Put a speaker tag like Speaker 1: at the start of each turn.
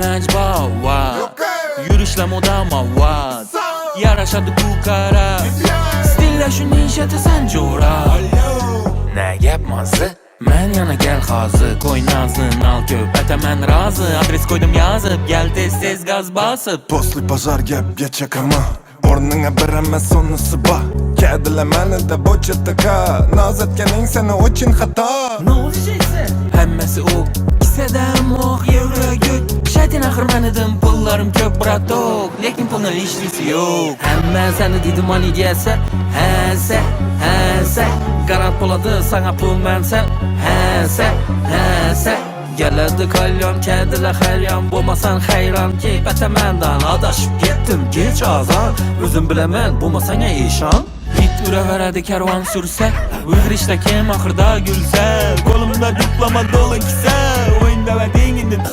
Speaker 1: məcbava Yürüşlə modama vat Yaraşadı bu qara Stillə şu nişətə sən cora Nə yapmazdı? Mən yana gəl xazı Qoy nazın al köpətə mən razı Adres koydum yazıb Gəl tez qaz basıb
Speaker 2: Postli bazar gəb geçəkama Ornuna berəməz sonrası ba Kədile məni də boçataka Naz etkenin səni üçün xata
Speaker 1: Ne olacaqsa? Həmməsi o Kisədən ox, euro gök Şətin axır mən edim Pullarım kök bratok Lekin pulun ilişkisi yok Həmmə səni dedim ani gəlsə Həsə Qarat puladı sana pul mənsə Həsə Gələdi kalyon, kədilə xəlyan Bulmasan xeyran ki, bətə məndən Adaşıb getdim, geç azan Özüm biləmən, bulmasana işan Bit ürə verədi kərvan sürsə Uyğur işlə kim axırda gülsə Kolumda diploma dolu kisə Oyunda və dengində